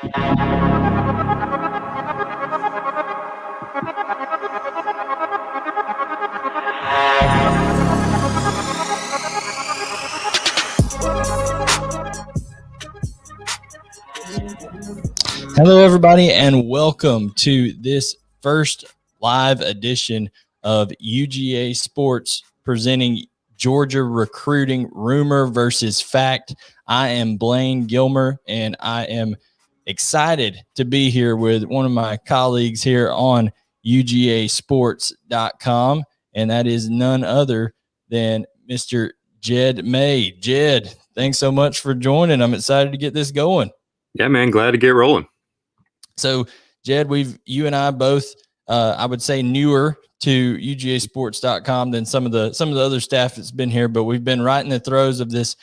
Hello, everybody, and welcome to this first live edition of UGAsports presenting Georgia Recruiting Rumor versus Fact. I am Blaine Gilmer, and I am excited to be here with one of my colleagues here on UGAsports.com, and that is none other than Mr. Jed May. Jed, thanks so much for joining. I'm excited to get this going. Yeah, man, glad to get rolling. So, Jed, you and I both, I would say, newer to UGAsports.com than some of the other staff that's been here, but we've been right in the throes of this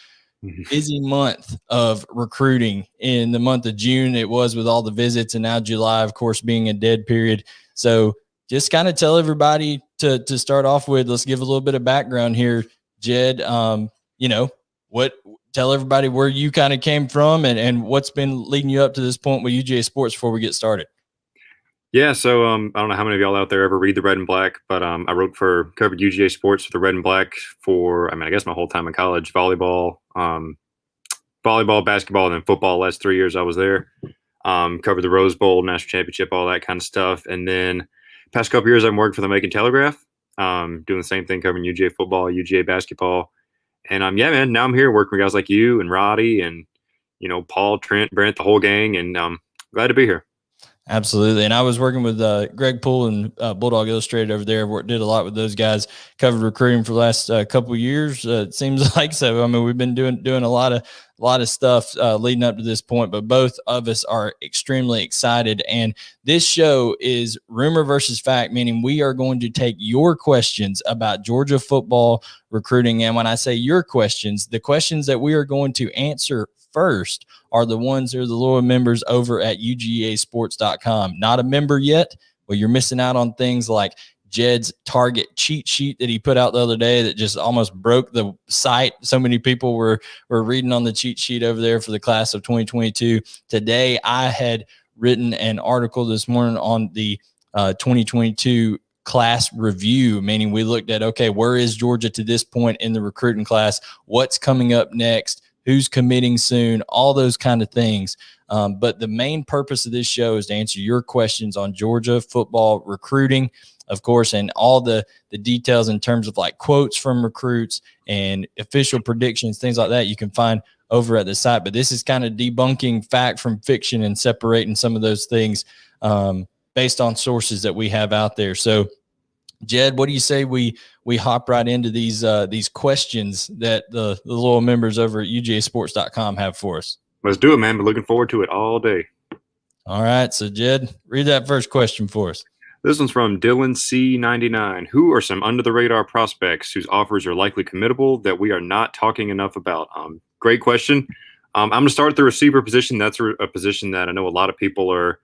busy month of recruiting. In the month of June, it was with all the visits, and now July, of course, being a dead period. So, just kind of tell everybody to start off with. Let's give a little bit of background here, Jed. Tell everybody where you kind of came from and what's been leading you up to this point with UGA Sports before we get started. Yeah, so I don't know how many of y'all out there ever read the Red and Black, but I covered UGA Sports for the Red and Black for, I guess my whole time in college, volleyball, basketball, and then football. The last 3 years I was there. Covered the Rose Bowl, National Championship, all that kind of stuff. And then past couple years I've worked for the Macon Telegraph, doing the same thing, covering UGA football, UGA basketball. And yeah, man, now I'm here working with guys like you and Roddy and, Paul, Trent, Brent, the whole gang, and glad to be here. Absolutely. And I was working with Greg Poole and Bulldog Illustrated over there. Did a lot with those guys, covered recruiting for the last couple of years. It seems like so. We've been doing a lot of stuff leading up to this point, but both of us are extremely excited. And this show is rumor versus fact, meaning we are going to take your questions about Georgia football recruiting. And when I say your questions, the questions that we are going to answer first are the ones that are the loyal members over at UGAsports.com. Not a member yet? Well, you're missing out on things like Jed's target cheat sheet that he put out the other day that just almost broke the site. So many people were reading on the cheat sheet over there for the class of 2022. Today, I had written an article this morning on the 2022 class review, meaning we looked at, okay, where is Georgia to this point in the recruiting class? What's coming up next? Who's committing soon, all those kind of things. But the main purpose of this show is to answer your questions on Georgia football recruiting, of course, and all the details in terms of like quotes from recruits and official predictions, things like that you can find over at the site. But this is kind of debunking fact from fiction and separating some of those things based on sources that we have out there. So, Jed, what do you say we hop right into these questions that the loyal members over at UGAsports.com have for us? Let's do it, man. We're looking forward to it all day. All right. So, Jed, read that first question for us. This one's from Dylan C99. Who are some under-the-radar prospects whose offers are likely committable that we are not talking enough about? Great question. I'm going to start at the receiver position. That's a position that I know a lot of people are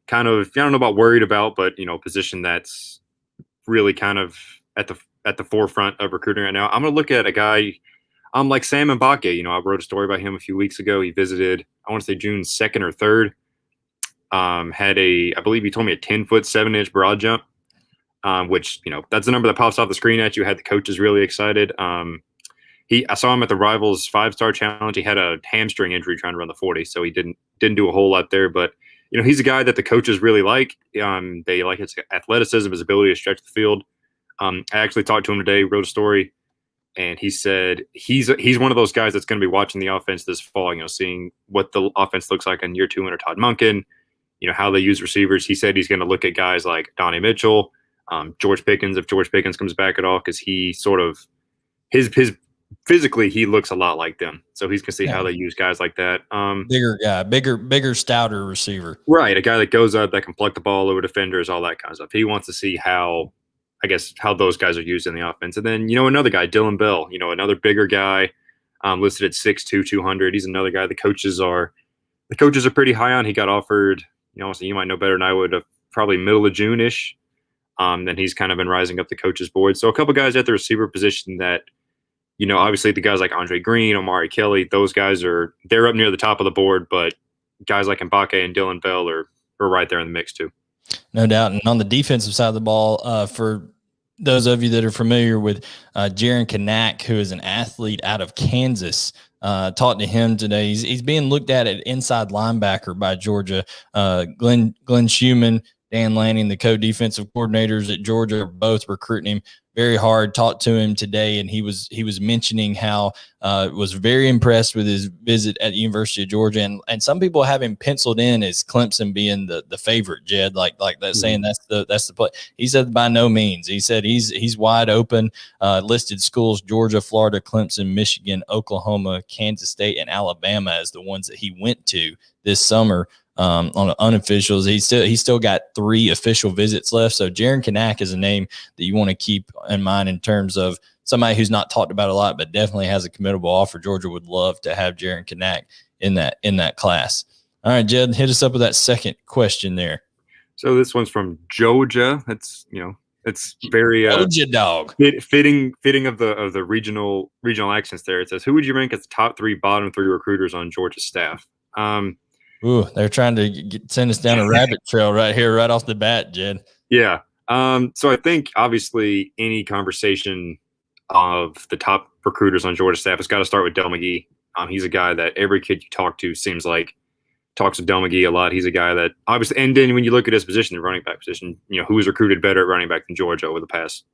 kind of, I don't know about worried about, but, a position that's really kind of at the forefront of recruiting right now. I'm going to look at a guy like Sam Mbake. I wrote a story about him a few weeks ago. He visited, I want to say June 2nd or 3rd. Had I believe he told me a 10-foot, 7-inch broad jump, which, that's the number that pops off the screen at you. Had the coaches really excited. I saw him at the Rivals 5-Star Challenge. He had a hamstring injury trying to run the 40, so he didn't do a whole lot there, but he's a guy that the coaches really like. They like his athleticism, his ability to stretch the field. I actually talked to him today, wrote a story, and he said he's one of those guys that's going to be watching the offense this fall, seeing what the offense looks like in year 2 under Todd Monken, how they use receivers. He said he's going to look at guys like Donnie Mitchell, George Pickens, if George Pickens comes back at all, because he sort of his physically, he looks a lot like them. So he's going to see how they use guys like that. Bigger guy, bigger, stouter receiver. Right. A guy that goes up, that can pluck the ball over defenders, all that kind of stuff. He wants to see how those guys are used in the offense. And then, another guy, Dylan Bell, another bigger guy, listed at 6'2", 200. He's another guy the coaches are pretty high on. He got offered, so you might know better than I would, probably middle of June-ish. Then he's kind of been rising up the coaches board. So a couple guys at the receiver position that, obviously the guys like Andre Green, Omari Kelly, those guys they're up near the top of the board, but guys like Mbake and Dylan Bell are right there in the mix too. No doubt. And on the defensive side of the ball, for those of you that are familiar with Jaron Kanak, who is an athlete out of Kansas, talked to him today. He's being looked at inside linebacker by Georgia. Glenn Schumann, Dan Lanning, the co-defensive coordinators at Georgia, are both recruiting him very hard. Talked to him today, and he was mentioning how was very impressed with his visit at the University of Georgia, and some people have him penciled in as Clemson being the favorite. Jed, like that, saying that's the play. He said by no means. He said he's wide open. Listed schools: Georgia, Florida, Clemson, Michigan, Oklahoma, Kansas State, and Alabama as the ones that he went to this summer. On unofficials, he's still got 3 official visits left. So Jaron Kanak is a name that you want to keep in mind in terms of somebody who's not talked about a lot, but definitely has a committable offer. Georgia would love to have Jaron Kanak in that class. All right, Jed, hit us up with that second question there. So this one's from Georgia. It's it's very Georgia dog fitting of the regional accents there. It says, who would you rank as the top 3 bottom 3 recruiters on Georgia's staff? Ooh, they're trying to send us down a rabbit trail right here, right off the bat, Jed. Yeah. So I think obviously any conversation of the top recruiters on Georgia staff has got to start with Del McGee. He's a guy that every kid you talk to seems like talks with Del McGee a lot. He's a guy that obviously, and then when you look at his position, the running back position, who was recruited better at running back than Georgia over the past,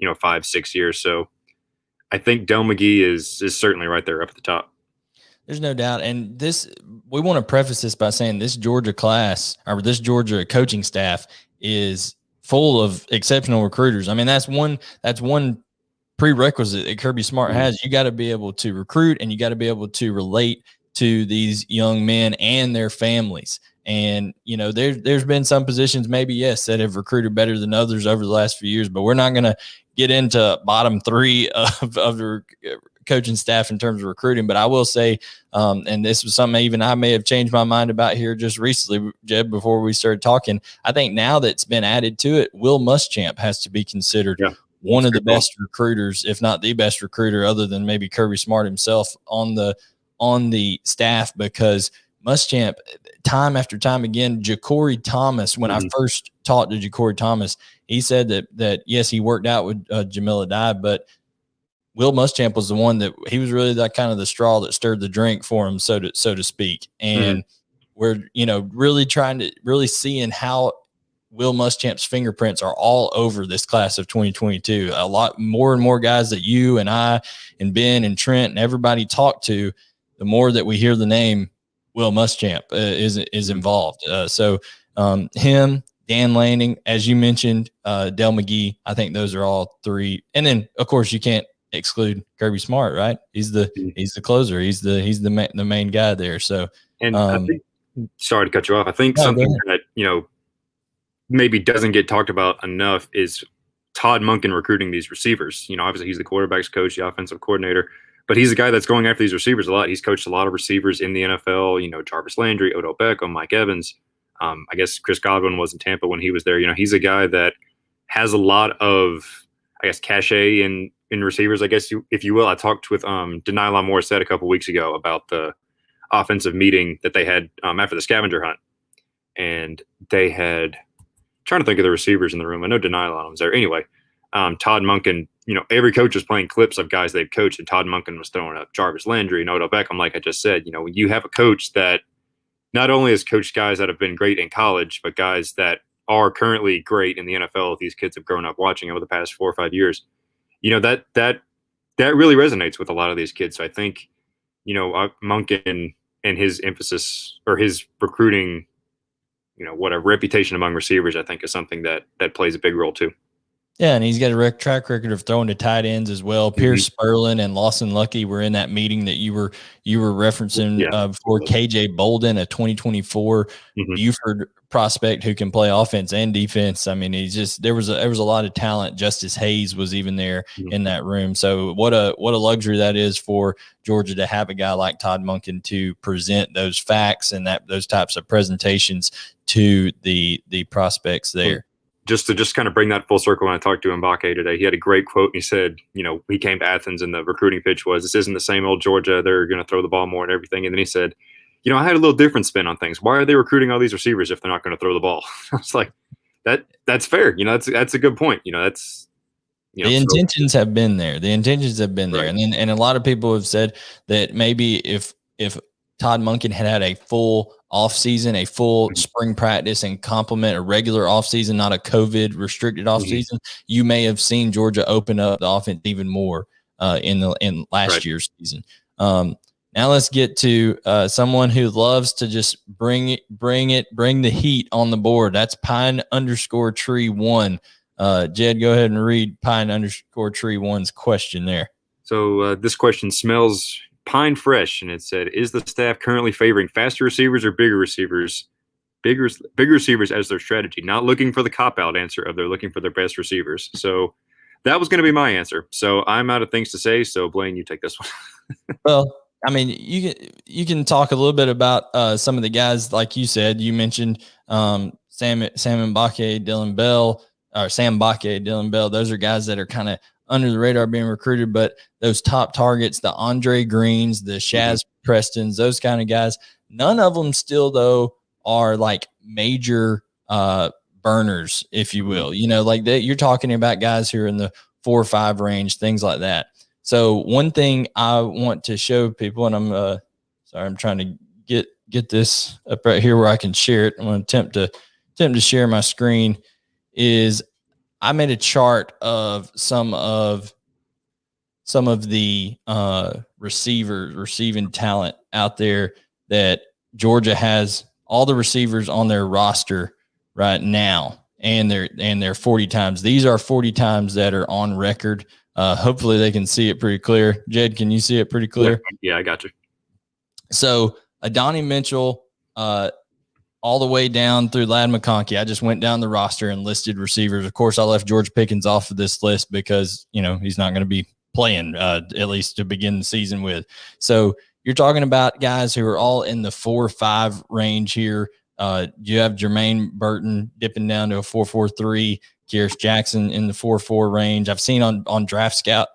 5-6 years. So I think Del McGee is certainly right there up at the top. There's no doubt. And we want to preface this by saying this Georgia class, or this Georgia coaching staff, is full of exceptional recruiters. I mean, that's one prerequisite that Kirby Smart has. You got to be able to recruit, and you got to be able to relate to these young men and their families. And, there's been some positions maybe, yes, that have recruited better than others over the last few years, but we're not going to get into bottom 3 of the coaching staff in terms of recruiting. But I will say, and this was something even I may have changed my mind about here just recently, Jeb, before we started talking. I think now that's been added to it, Will Muschamp has to be considered one of the best recruiters, if not the best recruiter, other than maybe Kirby Smart himself on the staff, because Muschamp, time after time again, Ja'Cory Thomas, when I first talked to Ja'Cory Thomas, he said that yes, he worked out with Jamil Adai, but Will Muschamp was the one that he was really that kind of the straw that stirred the drink for him, so to speak. And we're, really seeing how Will Muschamp's fingerprints are all over this class of 2022. A lot more and more guys that you and I and Ben and Trent and everybody talk to, the more that we hear the name Will Muschamp is involved. So him, Dan Lanning, as you mentioned, Del McGee, I think those are all 3. And then of course you can't exclude Kirby Smart, right? He's the closer. He's the main guy there. So, and I think, sorry to cut you off. I think something that maybe doesn't get talked about enough is Todd Monken recruiting these receivers. Obviously he's the quarterback's coach, the offensive coordinator, but he's a guy that's going after these receivers a lot. He's coached a lot of receivers in the NFL. Jarvis Landry, Odell Beckham, Mike Evans. I guess Chris Godwin was in Tampa when he was there. He's a guy that has a lot of, cachet in receivers, if you will. I talked with Denylon Morissette a couple weeks ago about the offensive meeting that they had after the scavenger hunt. And they had, trying to think of the receivers in the room. I know Denylon was there. Anyway, Todd Monken, every coach was playing clips of guys they've coached, and Todd Monken was throwing up Jarvis Landry and Odell Beckham, like I just said. When you have a coach that not only has coached guys that have been great in college, but guys that are currently great in the NFL, these kids have grown up watching over the past 4 or 5 years. That really resonates with a lot of these kids. So I think, Monken and his emphasis or his recruiting, reputation among receivers, I think is something that plays a big role too. Yeah, and he's got a track record of throwing to tight ends as well. Pierce Sperlin and Lawson Lucky were in that meeting that you were referencing before. KJ Bolden, a 2024 Buford prospect who can play offense and defense. I mean, there was a lot of talent. Justice Hayes was even there in that room. So what a luxury that is for Georgia to have a guy like Todd Monken to present those facts and those types of presentations to the prospects there. Just to kind of bring that full circle, when I talked to Mbake today, he had a great quote. And he said, he came to Athens and the recruiting pitch was, this isn't the same old Georgia. They're going to throw the ball more and everything. And then he said, I had a little different spin on things. Why are they recruiting all these receivers if they're not going to throw the ball? I was like, that's fair. That's a good point. That's the intentions have been there. The intentions have been there. Right. And a lot of people have said that maybe if Todd Monken had a full off season, a full spring practice, and complement a regular off season, not a COVID restricted off season, you may have seen Georgia open up the offense even more in last year's season. Now let's get to someone who loves to just bring the heat on the board. That's Pine_Tree1. Jed, go ahead and read Pine_Tree1's question there. So this question smells pine fresh, and it said, is the staff currently favoring faster receivers or bigger receivers? Bigger receivers as their strategy, not looking for the cop-out answer of they're looking for their best receivers. So that was going to be my answer. So I'm out of things to say. So Blaine, you take this one. Well, I mean, you can talk a little bit about some of the guys, like you said. You mentioned Sam Mbake, Dylan Bell, or Sam Mbake, Dylan Bell. Those are guys that are kind of under the radar being recruited, but those top targets, the Andre Greens, the Shaz Prestons, those kind of guys, none of them still though are like major burners, if you will. Like that, you're talking about guys who are in the 4 or 5 range, things like that. So one thing I want to show people, and I'm trying to get this up right here where I can share it. I'm going to attempt to share my screen. Is I made a chart of some of the receiving talent out there that Georgia has, all the receivers on their roster right now, and they're 40 times. These are 40 times that are on record. Hopefully they can see it pretty clear. Jed, can you see it pretty clear? Yeah, I got you. So Adonai Mitchell, all the way down through Ladd McConkey. I just went down the roster and listed receivers. Of course, I left George Pickens off of this list because, he's not going to be playing, at least to begin the season with. So you're talking about guys who are all in the 4 or 5 range here. You have Jermaine Burton dipping down to a 4.43. Kyrus Jackson in the 4.4 range. I've seen on Draft Scout,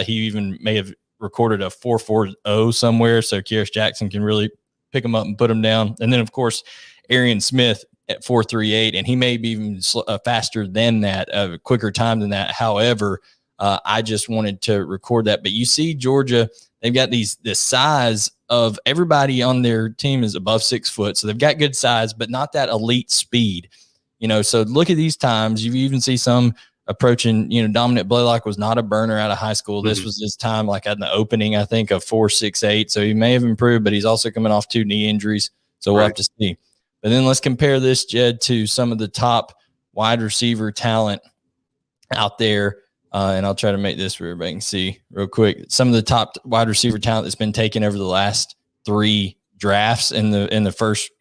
he even may have recorded a 4.40 somewhere, so Kyrus Jackson can really pick him up and put him down. And then, of course, Arian Smith at 4.38, and he may be even faster than that, a quicker time than that. However, I just wanted to record that. But you see Georgia, they've got this size of everybody on their team is above 6 foot, so they've got good size, but not that elite speed. So look at these times. You even see some approaching, Dominic Blaylock was not a burner out of high school. This was his time, like at the opening, I think, of 4.68. So he may have improved, but he's also coming off 2 knee injuries. So we'll have to see. But then let's compare this, Jed, to some of the top wide receiver talent out there. And I'll try to make this where everybody can see real quick. Some of the top wide receiver talent that's been taken over the last 3 drafts in the first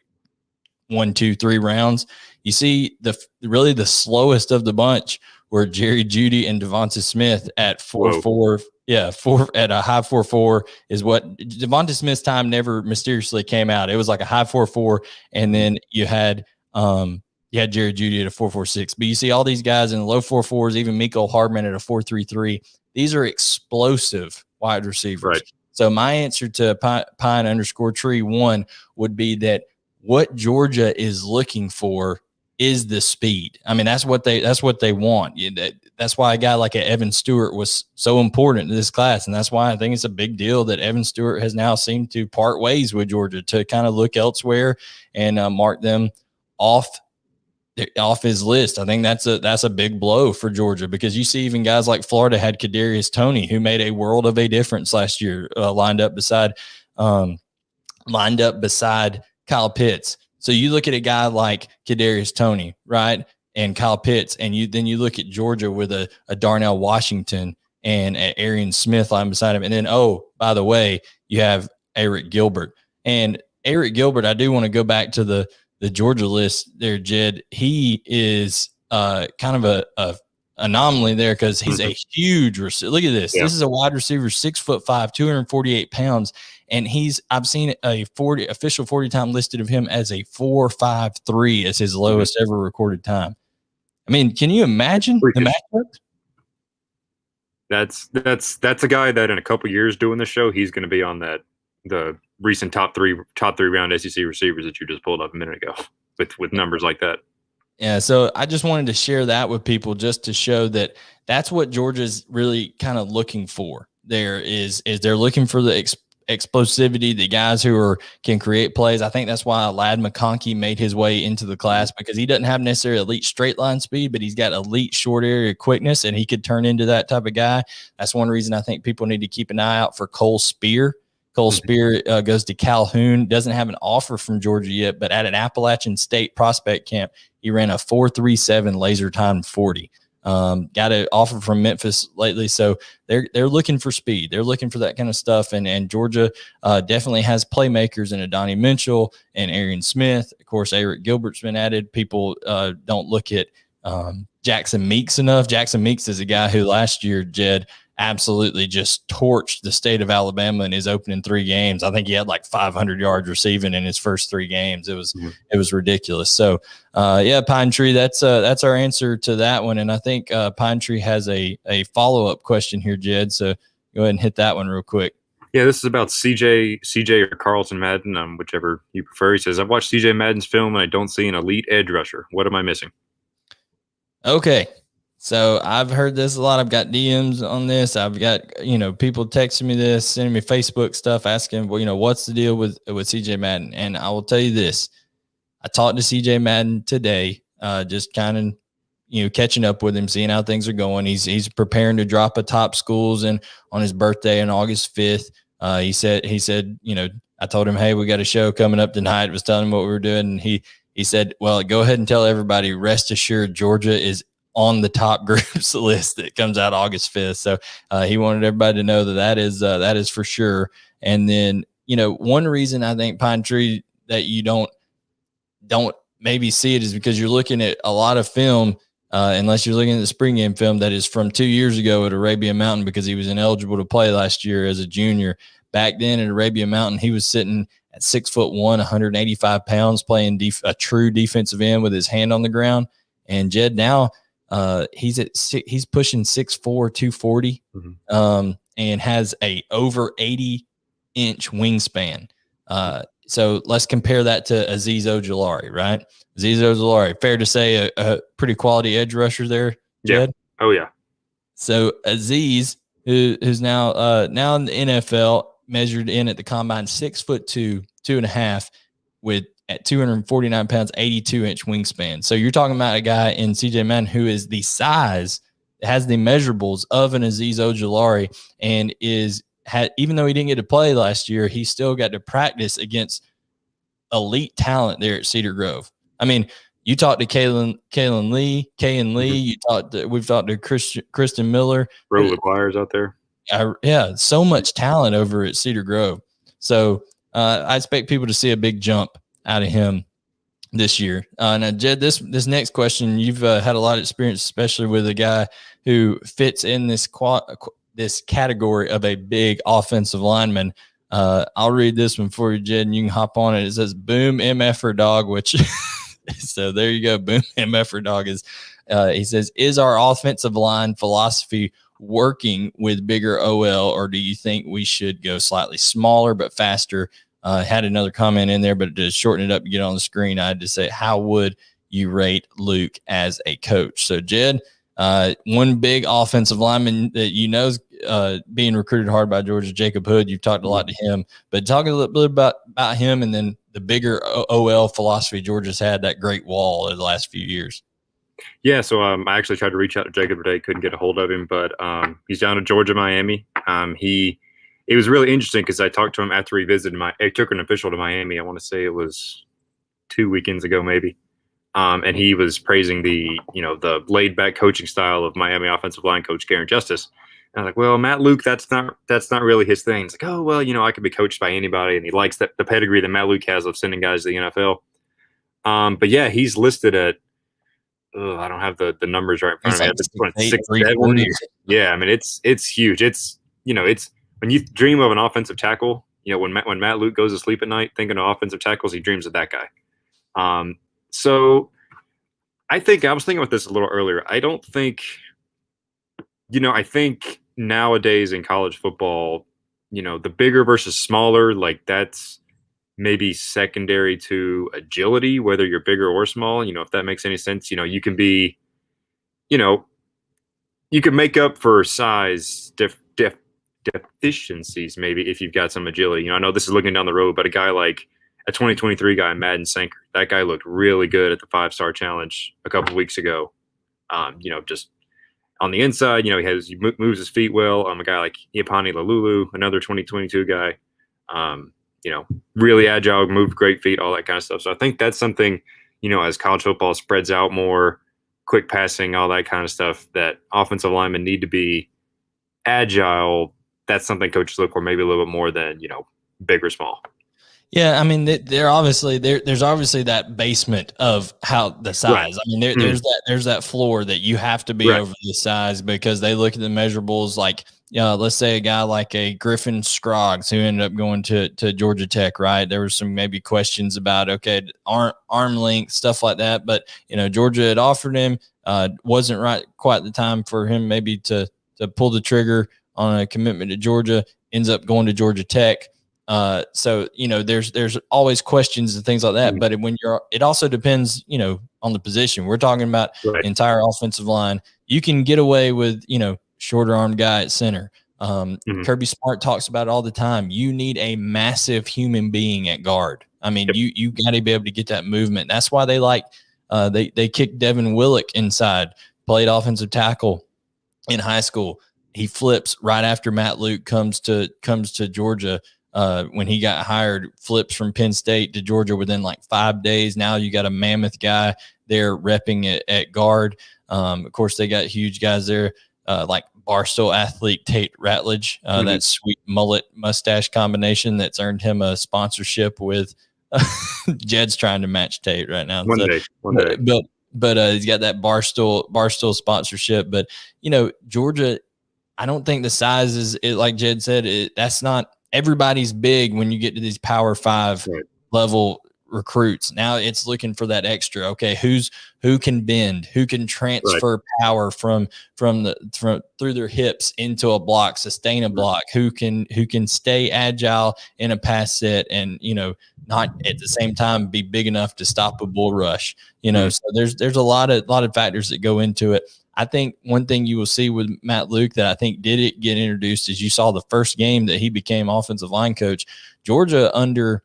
1, 2, 3 rounds. You see really the slowest of the bunch were Jerry Jeudy and Devonta Smith at 4.4. Yeah, 4 at a high 4.4 is what Devonta Smith's time never mysteriously came out. It was like a high 4.4, and then you had Jerry Jeudy at a 4.46. But you see all these guys in the low 4.4s, even Mecole Hardman at a 4.33. These are explosive wide receivers. Right. So my answer to Pine_Tree1 would be that what Georgia is looking for is the speed. I mean, that's what they want. That's why a guy like Evan Stewart was so important to this class. And that's why I think it's a big deal that Evan Stewart has now seemed to part ways with Georgia, to kind of look elsewhere and mark them off his list. I think that's a big blow for Georgia, because you see even guys like Florida had Kadarius Toney, who made a world of a difference last year, lined up beside Kyle Pitts. So you look at a guy like Kadarius Toney, right, and Kyle Pitts, and then you look at Georgia with a Darnell Washington and Arian Smith lying beside him. And then, oh, by the way, you have Eric Gilbert. And Eric Gilbert, I do want to go back to the Georgia list there, Jed. He is kind of a anomaly there, because he's a huge receiver. Look at this. Yeah. This is a wide receiver, 6'5", 248 pounds. And I've seen a official 40 time listed of him as a 4.53 as his lowest ever recorded time. I mean, can you imagine the matchup? That's a guy that in a couple years doing the show, he's going to be on the recent top three round SEC receivers that you just pulled up a minute ago with numbers like that. Yeah, so I just wanted to share that with people just to show that that's what Georgia's really kind of looking for. There is they're looking for the explosivity, the guys who can create plays. I think that's why Ladd McConkey made his way into the class, because he doesn't have necessarily elite straight line speed, but he's got elite short area quickness, and he could turn into that type of guy. That's one reason I think people need to keep an eye out for Cole Spear. Cole Spear goes to Calhoun, doesn't have an offer from Georgia yet, but at an Appalachian State prospect camp, he ran a 4.37 laser time 40. Got an offer from Memphis lately, so they're looking for speed. They're looking for that kind of stuff, and Georgia definitely has playmakers in Adonai Mitchell and Arian Smith. Of course, Eric Gilbert's been added. People don't look at Jackson Meeks enough. Jackson Meeks is a guy who last year, Jed, absolutely just torched the state of Alabama in his opening 3 games. I think he had like 500 yards receiving in his first 3 games. It was ridiculous. So yeah, Pine Tree, that's our answer to that one. And I think Pine Tree has a follow-up question here, Jed. So go ahead and hit that one real quick. Yeah, this is about CJ or Carlton Madden, whichever you prefer. He says, I've watched CJ Madden's film and I don't see an elite edge rusher. What am I missing? Okay. So I've heard this a lot. I've got DMs on this. I've got, people texting me this, sending me Facebook stuff, asking, well, what's the deal with CJ Madden? And I will tell you this. I talked to CJ Madden today, just kind of, catching up with him, seeing how things are going. He's preparing to drop a top schools and on his birthday on August 5th. He said, I told him, hey, we got a show coming up tonight. Was telling him what we were doing. And he said, well, go ahead and tell everybody, rest assured, Georgia is on the top groups list that comes out August 5th. So he wanted everybody to know that is for sure. And then, one reason I think Pine Tree that you don't maybe see it is because you're looking at a lot of film, unless you're looking at the spring game film that is from 2 years ago at Arabian Mountain, because he was ineligible to play last year as a junior. Back then at Arabian Mountain, he was sitting at 6'1", 185 pounds, playing a true defensive end with his hand on the ground. And Jed now, he's pushing 6'4", 240, and has a over 80-inch wingspan. So let's compare that to Azeez Ojulari, right? Azeez Ojulari, fair to say a pretty quality edge rusher there, Jed? Yeah. Oh, yeah. So Azeez, who's now in the NFL, measured in at the combine 6'2", 2.5, at 249 pounds, 82-inch wingspan. So you're talking about a guy in CJ Madden who is the size, has the measurables of an Azeez Ojulari, and even though he didn't get to play last year, he still got to practice against elite talent there at Cedar Grove. I mean, you talked to Kaylin Lee. We've talked to Kristen Miller. Bro McGuire's out there. So much talent over at Cedar Grove. So I expect people to see a big jump out of him this year. Now, Jed, this next question, you've had a lot of experience, especially with a guy who fits in this category of a big offensive lineman. I'll read this one for you, Jed, and you can hop on it. It says, boom, MFer dog, which so there you go. Boom, MFer dog he says, is our offensive line philosophy working with bigger OL, or do you think we should go slightly smaller but faster? Had another comment in there, but to shorten it up to get on the screen, I had to say, how would you rate Luke as a coach? So, Jed, one big offensive lineman that is being recruited hard by Georgia, Jacob Hood. You've talked a lot to him, but talk a little bit about him and then the bigger OL philosophy Georgia's had, that great wall of the last few years. Yeah, so I actually tried to reach out to Jacob today, couldn't get a hold of him, but he's down to Georgia, Miami. It was really interesting because I talked to him after he visited I took an official to Miami. I want to say it was 2 weekends ago, maybe. And he was praising the laid back coaching style of Miami offensive line coach Garen Justice. And I was like, well, Matt Luke, that's not really his thing. He's like, oh, well, I could be coached by anybody. And he likes the pedigree that Matt Luke has of sending guys to the NFL. But yeah, he's listed at, I don't have the numbers right in front of me. It's 6'7". Yeah, I mean, it's huge. It's when you dream of an offensive tackle, when Matt Luke goes to sleep at night thinking of offensive tackles, he dreams of that guy. So I was thinking about this a little earlier. I don't think, I think nowadays in college football, the bigger versus smaller, like that's maybe secondary to agility, whether you're bigger or small, if that makes any sense. You can be, you know, you can make up for size deficiencies maybe if you've got some agility. I know this is looking down the road, but a guy like a 2023 guy, Madden Sanker, that guy looked really good at the 5-star challenge a couple of weeks ago. Just on the inside, he moves his feet well. A guy like Iapani Lalulu, another 2022 guy, really agile, moved great feet, all that kind of stuff. So I think that's something, as college football spreads out more, quick passing, all that kind of stuff, that offensive linemen need to be agile. That's something coaches look for maybe a little bit more than, big or small. Yeah, I mean, they're obviously there's obviously that basement of how the size. Right. I mean, there's that floor that you have to be over the size, because they look at the measurables. Like, let's say a guy like a Griffin Scroggs who ended up going to Georgia Tech, right? There was some maybe questions about, okay, arm length, stuff like that, but Georgia had offered him. Wasn't right quite the time for him maybe to pull the trigger on a commitment to Georgia. Ends up going to Georgia Tech. So there's always questions and things like that, but it also depends, on the position. We're talking about the entire offensive line. You can get away with, shorter armed guy at center. Kirby Smart talks about it all the time. You need a massive human being at guard. I mean, you got to be able to get that movement. That's why they kicked Devin Willock inside, played offensive tackle in high school. He flips right after Matt Luke comes to Georgia. When he got hired, flips from Penn State to Georgia within like 5 days. Now you got a mammoth guy there repping at guard. Of course, they got huge guys there, like Barstool athlete Tate Ratledge, that sweet mullet mustache combination that's earned him a sponsorship with Jed's trying to match Tate right now. One day. But he's got that Barstool sponsorship. But, Georgia, I don't think the size is it, like Jed said, that's not everybody's big when you get to these Power 5 level recruits. Now it's looking for that extra. Okay, who can bend, who can transfer power from through their hips into a block, sustain a block, who can stay agile in a pass set, and not at the same time be big enough to stop a bull rush. So there's a lot of factors that go into it. I think one thing you will see with Matt Luke that I think did get introduced is you saw the first game that he became offensive line coach. Georgia under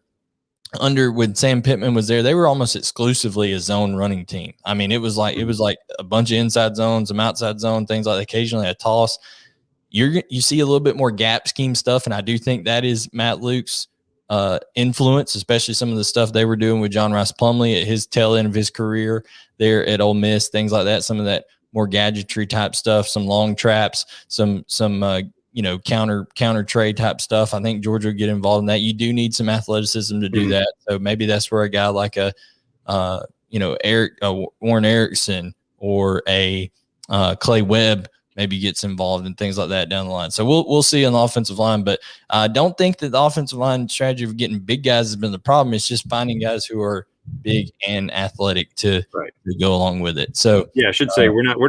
when Sam Pittman was there, they were almost exclusively a zone running team. I mean, it was like a bunch of inside zones, some outside zone, things like that, occasionally a toss. You see a little bit more gap scheme stuff, and I do think that is Matt Luke's influence, especially some of the stuff they were doing with John Rice Plumlee at his tail end of his career there at Ole Miss, things like that. Some of that more gadgetry type stuff, some long traps, some counter trade type stuff. I think Georgia will get involved in that. You do need some athleticism to do that. So maybe that's where a guy like Warren Erickson or a Clay Webb maybe gets involved in things like that down the line. So we'll see on the offensive line, but I don't think that the offensive line strategy of getting big guys has been the problem. It's just finding guys who are big and athletic to go along with it. So I should say we're not.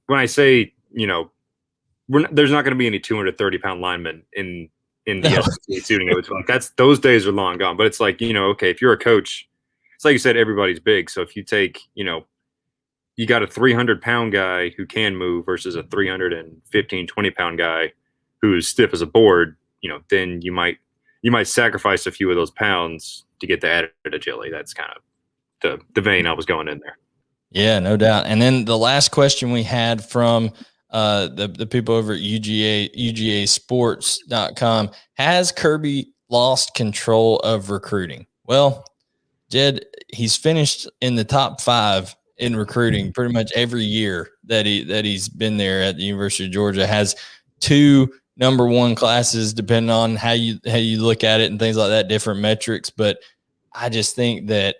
When I say there's not going to be any 230-pound linemen in the SEC shooting. Like those days are long gone. But it's like okay, if you're a coach, it's like you said, everybody's big. So if you take you got a 300-pound guy who can move versus a 315, 20-pound guy who's stiff as a board, then you might sacrifice a few of those pounds to get the added agility. That's kind of the vein I was going in there. Yeah, no doubt. And then the last question we had from the people over at UGAsports.com, has Kirby lost control of recruiting? Well, Jed, he's finished in the top 5 in recruiting pretty much every year that he's been there at the University of Georgia. Has 2 number 1 classes, depending on how you look at it and things like that, different metrics. But I just think that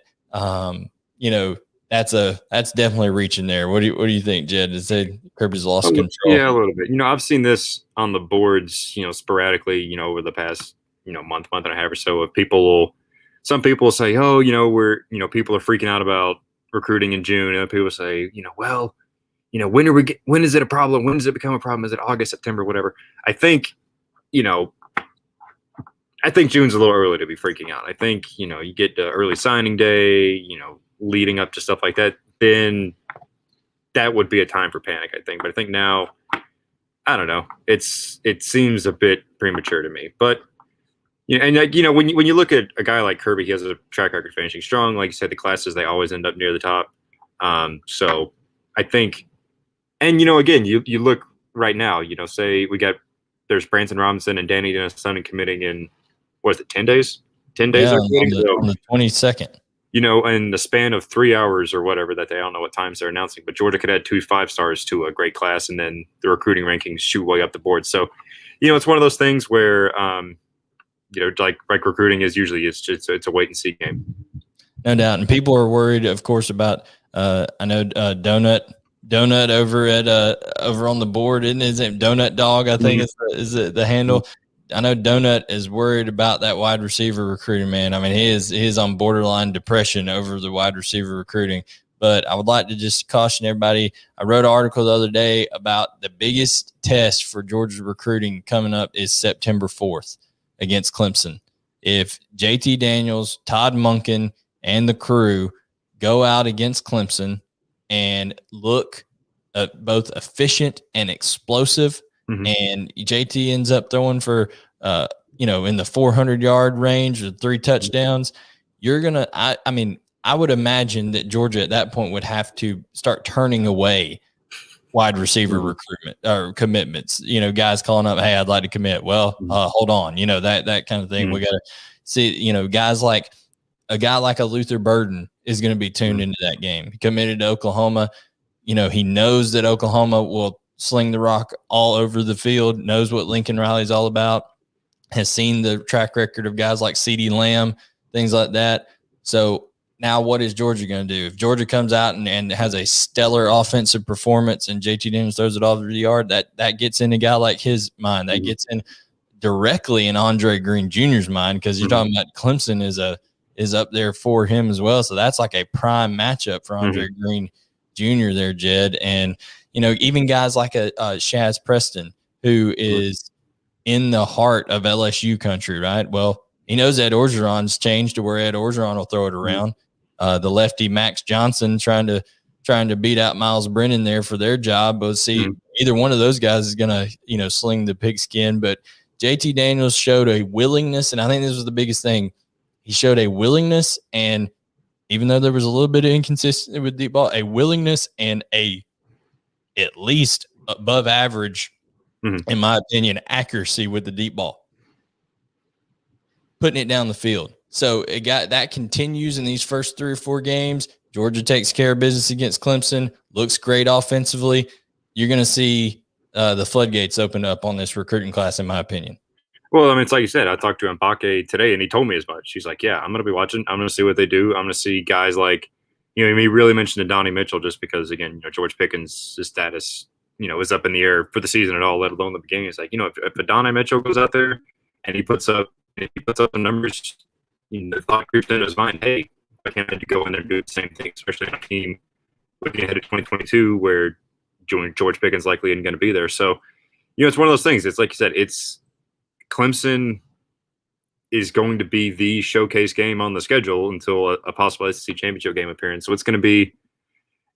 that's definitely reaching there. What do you think, Jed? Is that Kirby's lost control? Yeah, a little bit. I've seen this on the boards, sporadically, over the past, month and a half or so. Of some people will say, oh, we're, people are freaking out about recruiting in June, and people say, when is it a problem? When does it become a problem? Is it August, September, whatever? I think, I think June's a little early to be freaking out. I think, you get the early signing day, leading up to stuff like that, then that would be a time for panic, I think. But I think now, I don't know. It seems a bit premature to me. But when you look at a guy like Kirby, he has a track record finishing strong. Like you said, the classes they always end up near the top. So I think, and again, you look right now. Say there's Branson Robinson and Danny Dennis committing in what is it, 10 days? 10 days Yeah, they're committing. on the 22nd. In the span of 3 hours or whatever that I don't know what times they're announcing, but Georgia could add 2 5-stars to a great class, and then the recruiting rankings shoot way up the board. So, it's one of those things where, like recruiting is usually it's a wait and see game. No doubt, and people are worried, of course, about. I know Donut over on the board, isn't it? Donut Dog, I think is the handle. Mm-hmm. I know Donut is worried about that wide receiver recruiting, man. I mean, he is on borderline depression over the wide receiver recruiting. But I would like to just caution everybody. I wrote an article the other day about the biggest test for Georgia recruiting coming up is September 4th against Clemson. If JT Daniels, Todd Monken, and the crew go out against Clemson and look both efficient and explosive, and JT ends up throwing for, in the 400-yard range or 3 touchdowns, you're going to – I would imagine that Georgia at that point would have to start turning away wide receiver recruitment or commitments, guys calling up, hey, I'd like to commit. Well, hold on, that kind of thing. We got to see, guys like a guy like a Luther Burden is going to be tuned into that game. He committed to Oklahoma. He knows that Oklahoma will sling the rock all over the field, knows what Lincoln Riley's all about, has seen the track record of guys like CeeDee Lamb, things like that. So now what is Georgia going to do? If Georgia comes out and has a stellar offensive performance and JT Daniels throws it all over the yard, that gets in a guy like his mind. That gets in directly in Andre Green Jr.'s mind, because you're talking about Clemson is up there for him as well. So that's like a prime matchup for Andre Green Jr. there, Jed. And, even guys like a Shaz Preston, who is in the heart of LSU country, right? Well, he knows Ed Orgeron's changed to where Ed Orgeron will throw it around. The lefty Max Johnson trying to beat out Miles Brennan there for their job. But see, either one of those guys is going to, sling the pigskin. But JT Daniels showed a willingness, and I think this was the biggest thing. He showed a willingness, and even though there was a little bit of inconsistency with deep ball, a willingness and a at least above average, in my opinion, accuracy with the deep ball, putting it down the field. So that continues in these first 3 or 4 games. Georgia takes care of business against Clemson, looks great offensively. You're going to see the floodgates open up on this recruiting class, in my opinion. Well, it's like you said, I talked to Mbake today, and he told me as much. He's like, yeah, I'm going to be watching. I'm going to see what they do. I'm going to see guys like, he really mentioned Donnie Mitchell just because, again, George Pickens' status, is up in the air for the season at all, let alone the beginning. It's like, if Donnie Mitchell goes out there and he puts up the numbers, the thought creeps into his mind, hey, why can't I go in there and do the same thing, especially on a team looking ahead to 2022 where George Pickens likely isn't going to be there. So, it's one of those things. It's like you said, Clemson is going to be the showcase game on the schedule until a possible SEC championship game appearance. So it's going to be,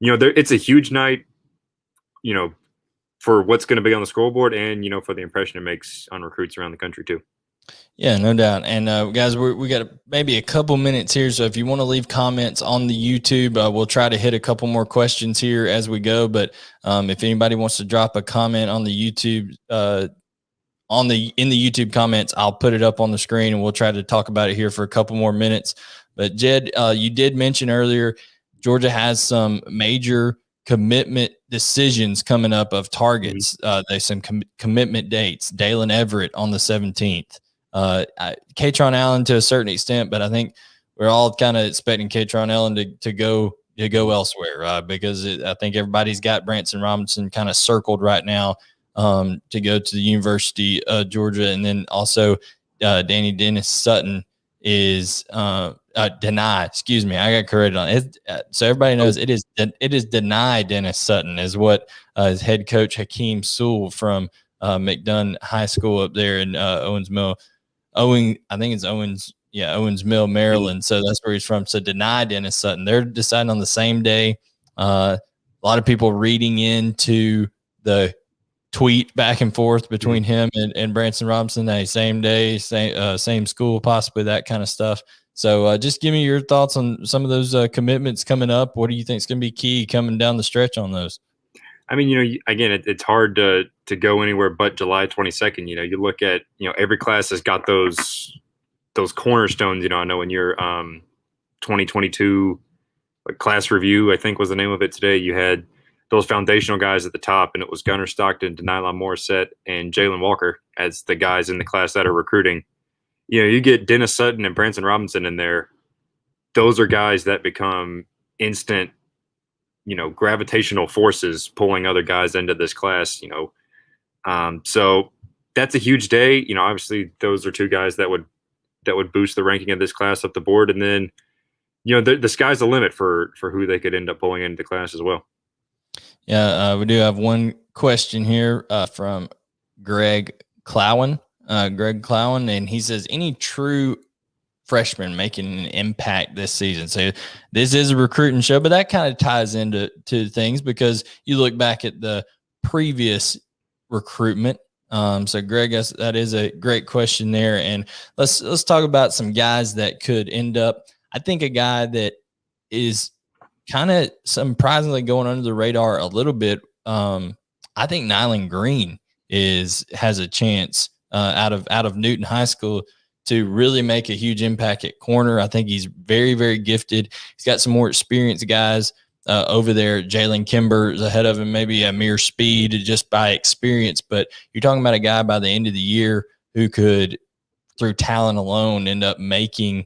it's a huge night, for what's going to be on the scoreboard and, for the impression it makes on recruits around the country too. Yeah, no doubt. And guys, we got maybe a couple minutes here. So if you want to leave comments on the YouTube, we'll try to hit a couple more questions here as we go. But if anybody wants to drop a comment on the YouTube, in the YouTube comments, I'll put it up on the screen and we'll try to talk about it here for a couple more minutes. But Jed, you did mention earlier, Georgia has some major commitment decisions coming up of targets. There's some commitment dates. Dalen Everett on the 17th. Katron Allen to a certain extent, but I think we're all kind of expecting Katron Allen to go elsewhere because I think everybody's got Branson Robinson kind of circled right now to go to the University of Georgia. And then also Danny Dennis Sutton is deny. Excuse me, I got corrected on it. So everybody knows it is deny Dennis Sutton is what his head coach Hakeem Sewell from McDonough High School up there in Owens Mill Owen, I think it's Owens. Yeah, Owens Mill, Maryland. So that's where he's from. So deny Dennis Sutton. They're deciding on the same day. A lot of people reading into the tweet back and forth between him and Branson Robinson. Hey, same day, same school, possibly that kind of stuff. So just give me your thoughts on some of those commitments coming up. What do you think is going to be key coming down the stretch on those? I mean, again, it's hard to go anywhere but July 22nd. You look at, every class has got those cornerstones. I know in your 2022 class review, I think was the name of it today, you had those foundational guys at the top, and it was Gunnar Stockton, Denylon Morissette, and Jalen Walker as the guys in the class that are recruiting. You get Dennis Sutton and Branson Robinson in there. Those are guys that become instant, gravitational forces pulling other guys into this class. So that's a huge day. Obviously those are two guys that would boost the ranking of this class up the board, and then the sky's the limit for who they could end up pulling into the class as well. Yeah, we do have one question here from Greg Clowen. And he says, any true freshman making an impact this season? So this is a recruiting show, but that kind of ties into things because you look back at the previous recruitment. So Greg, that is a great question there. And let's talk about some guys that could end up. I think a guy that is kind of surprisingly going under the radar a little bit. I think Nyland Green has a chance out of Newton High School to really make a huge impact at corner. I think he's very, very gifted. He's got some more experienced guys over there. Jalen Kimber is ahead of him, maybe a mere speed just by experience. But you're talking about a guy by the end of the year who could, through talent alone, end up making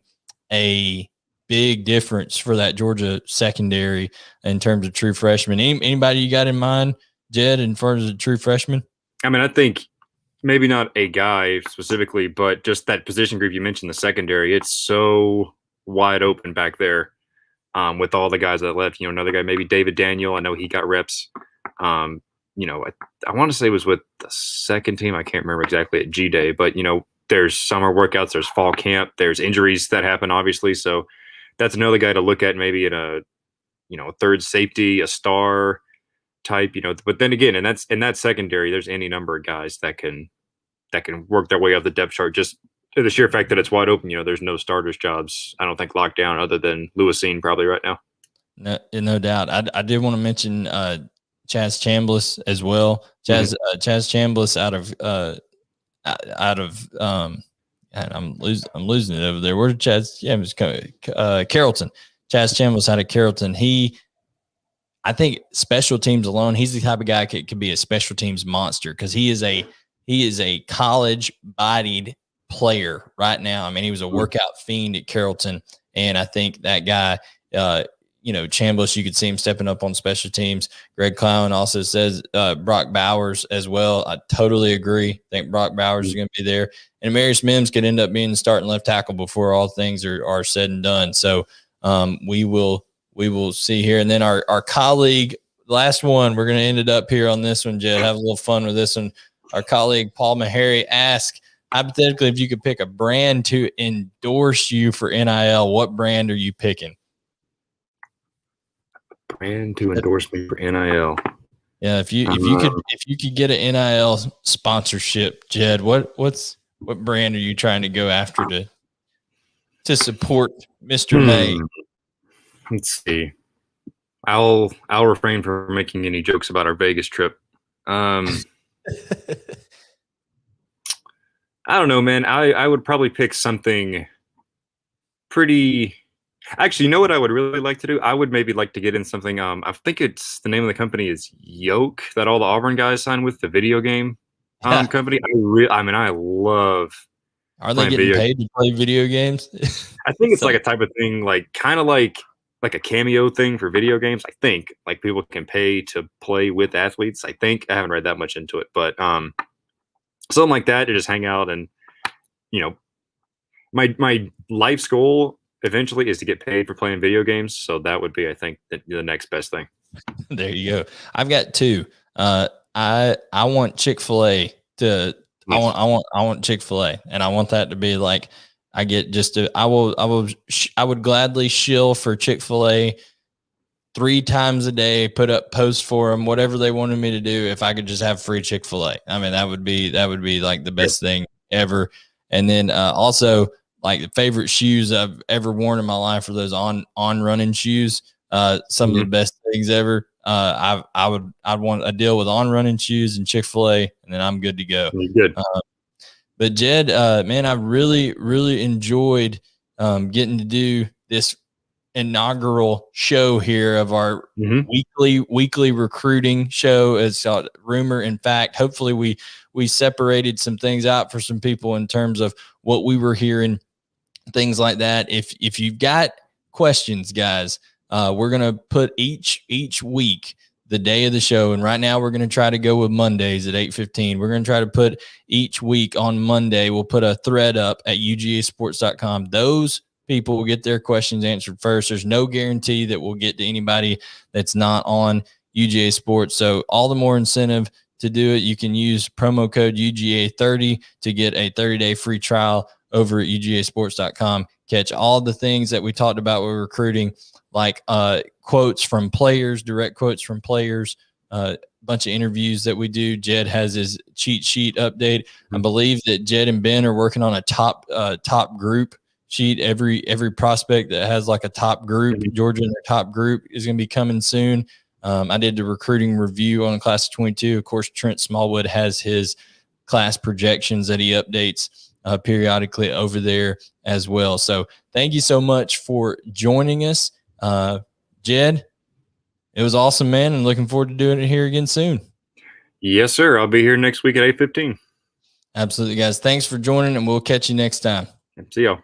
a big difference for that Georgia secondary in terms of true freshmen. Anybody you got in mind, Jed, in front of the true freshman? I mean, I think maybe not a guy specifically, but just that position group you mentioned, the secondary, it's so wide open back there with all the guys that left. Another guy, maybe David Daniel. I know he got reps. I want to say it was with the second team. I can't remember exactly at G-Day, but, there's summer workouts, there's fall camp, there's injuries that happen, obviously. So that's another guy to look at maybe in a third safety, a star type, but then again, in that secondary, there's any number of guys that can work their way up the depth chart. Just the sheer fact that it's wide open, there's no starters jobs, I don't think, locked down other than Lewisine probably right now. No doubt. I did want to mention Chaz Chambliss as well. Chaz Chambliss I'm losing it over there. Where did Chaz Chambliss come? Carrollton. Chaz Chambliss out of Carrollton. I think special teams alone, he's the type of guy could be a special teams monster because he is a college-bodied player right now. I mean, he was a workout fiend at Carrollton, and I think that guy, Chambliss, you could see him stepping up on special teams. Greg Clown also says Brock Bowers as well. I totally agree. I think Brock Bowers is going to be there. And Marius Mims could end up being the starting left tackle before all things are said and done. So we will see here. And then our colleague, last one, we're going to end it up here on this one, Jed. Have a little fun with this one. Our colleague, Paul Meharry, asked, hypothetically, if you could pick a brand to endorse you for NIL, what brand are you picking? Brand to endorse me for NIL. Yeah, if you could get an NIL sponsorship, Jed, what brand are you trying to go after to support Mr. May? Let's see. I'll refrain from making any jokes about our Vegas trip. I don't know, man. I would probably pick something pretty. Actually, you know what I would really like to do? I would maybe like to get in something. I think it's the name of the company is Yoke, that all the Auburn guys sign with, the video game company. I love. Are they getting paid to play video games? I think it's like a type of thing, like kind of like a cameo thing for video games. I think like people can pay to play with athletes. I think I haven't read that much into it, but something like that to just hang out and my life's goal eventually is to get paid for playing video games. So that would be, I think, the next best thing. There you go. I've got two. I want Chick-fil-A to I want Chick-fil-A, and I want that to be like, I get just to, I would gladly shill for Chick-fil-A 3 times a day, put up posts for them, whatever they wanted me to do. If I could just have free Chick-fil-A, I mean, that would be like the best thing ever. And then also, like, the favorite shoes I've ever worn in my life are those on running shoes. Some of the best things ever. I'd want a deal with on running shoes and Chick-fil-A, and then I'm good to go. Good. But Jed, man, I really enjoyed getting to do this inaugural show here of our weekly recruiting show. It's called Rumor and Fact. Hopefully we separated some things out for some people in terms of what we were hearing, things like that. If you've got questions, guys, we're gonna put each week the day of the show, and right now we're gonna try to go with Mondays at 8:15. We're gonna try to put each week on Monday. We'll put a thread up at UGAsports.com. Those people will get their questions answered first. There's no guarantee that we'll get to anybody that's not on UGA Sports. So all the more incentive to do it. You can use promo code UGA30 to get a 30-day free trial over at UGAsports.com. Catch all the things that we talked about with recruiting, like quotes from players, direct quotes from players, a bunch of interviews that we do. Jed has his cheat sheet update. I believe that Jed and Ben are working on a top group sheet. Every prospect that has like a top group, Georgia in their top group, is going to be coming soon. I did the recruiting review on class of 22. Of course, Trent Smallwood has his class projections that he updates periodically over there as well. So thank you so much for joining us. Jed, it was awesome, man, and looking forward to doing it here again soon. Yes, sir. I'll be here next week at 8:15. Absolutely, guys. Thanks for joining, and we'll catch you next time. See y'all.